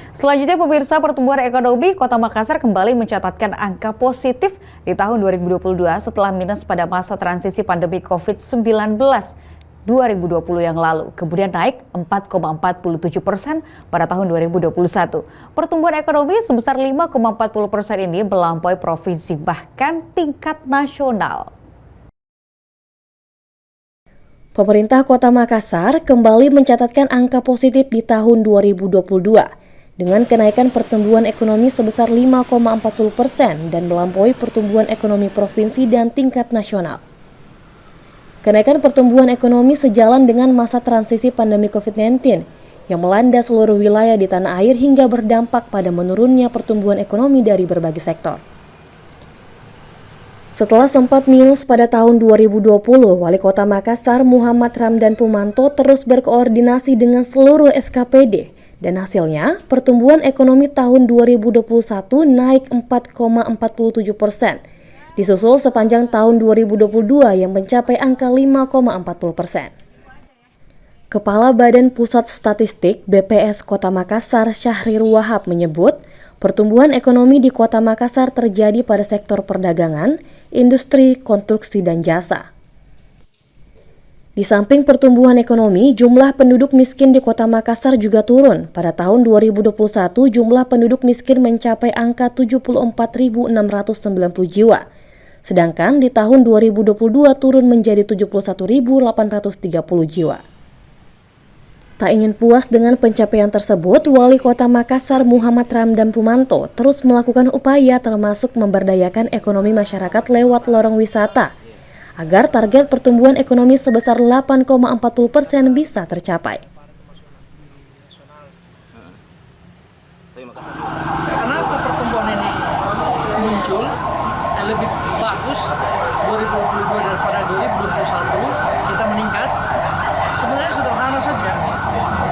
Selanjutnya pemirsa, pertumbuhan ekonomi Kota Makassar kembali mencatatkan angka positif di tahun 2022 setelah minus pada masa transisi pandemi COVID-19 2020 yang lalu, kemudian naik 4,47% pada tahun 2021. Pertumbuhan ekonomi sebesar 5,40% ini melampaui provinsi bahkan tingkat nasional. Pemerintah Kota Makassar kembali mencatatkan angka positif di tahun 2022 dengan kenaikan pertumbuhan ekonomi sebesar 5,40% dan melampaui pertumbuhan ekonomi provinsi dan tingkat nasional. Kenaikan pertumbuhan ekonomi sejalan dengan masa transisi pandemi COVID-19 yang melanda seluruh wilayah di tanah air hingga berdampak pada menurunnya pertumbuhan ekonomi dari berbagai sektor. Setelah sempat minus pada tahun 2020, Wali Kota Makassar Muhammad Ramdan Pumanto terus berkoordinasi dengan seluruh SKPD dan hasilnya pertumbuhan ekonomi tahun 2021 naik 4,47%. Disusul sepanjang tahun 2022 yang mencapai angka 5,40%. Kepala Badan Pusat Statistik BPS Kota Makassar Syahrir Wahab menyebut, pertumbuhan ekonomi di Kota Makassar terjadi pada sektor perdagangan, industri, konstruksi, dan jasa. Di samping pertumbuhan ekonomi, jumlah penduduk miskin di Kota Makassar juga turun. Pada tahun 2021, jumlah penduduk miskin mencapai angka 74.690 jiwa. Sedangkan di tahun 2022 turun menjadi 71.830 jiwa. Tak ingin puas dengan pencapaian tersebut, Wali Kota Makassar Muhammad Ramdan Pumanto terus melakukan upaya termasuk memberdayakan ekonomi masyarakat lewat lorong wisata, agar target pertumbuhan ekonomi sebesar 8,40% bisa tercapai. Kenapa pertumbuhan ini muncul lebih bagus 2022 daripada 2021, kita meningkat? Sebenarnya sederhana saja.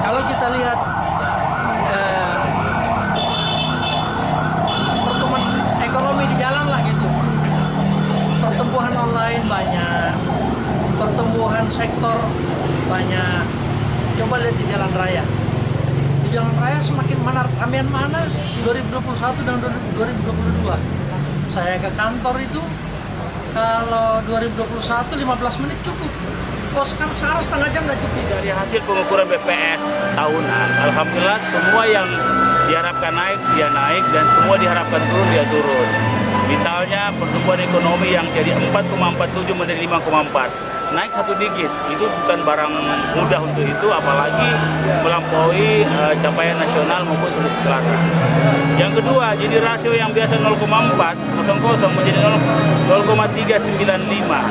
Kalau kita lihat pertumbuhan ekonomi di jalan lah gitu. Pertumbuhan online banyak, pertumbuhan sektor banyak. Coba lihat di jalan raya. Di jalan raya semakin ramean mana 2021 dan 2022. Saya ke kantor itu kalau 2021 15 menit cukup. Sekarang setengah jam udah cukup. Dari hasil pengukuran BPS tahunan, alhamdulillah semua yang diharapkan naik, dia naik, dan semua diharapkan turun, dia turun. Misalnya pertumbuhan ekonomi yang jadi 4,47 menjadi 5,4. Naik 1 digit, itu bukan barang mudah untuk itu, apalagi melampaui capaian nasional maupun Sulawesi Selatan. Yang kedua, jadi rasio yang biasa 0,400 menjadi 0,395.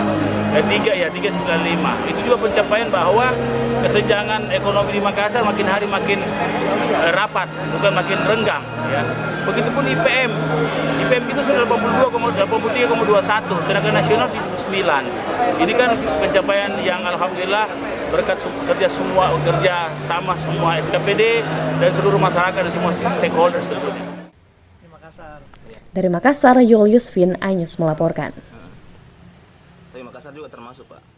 395. Itu juga pencapaian bahwa kesenjangan ekonomi di Makassar makin hari makin rapat, bukan makin renggang. Ya. Begitupun IPM itu sudah 83,21, sedangkan nasional 79. Ini kan pencapaian yang alhamdulillah berkat kerja sama semua SKPD dan seluruh masyarakat dan semua stakeholders tentunya. Dari Makassar, Julius Vin, iNews melaporkan. Tapi Makassar juga termasuk, Pak.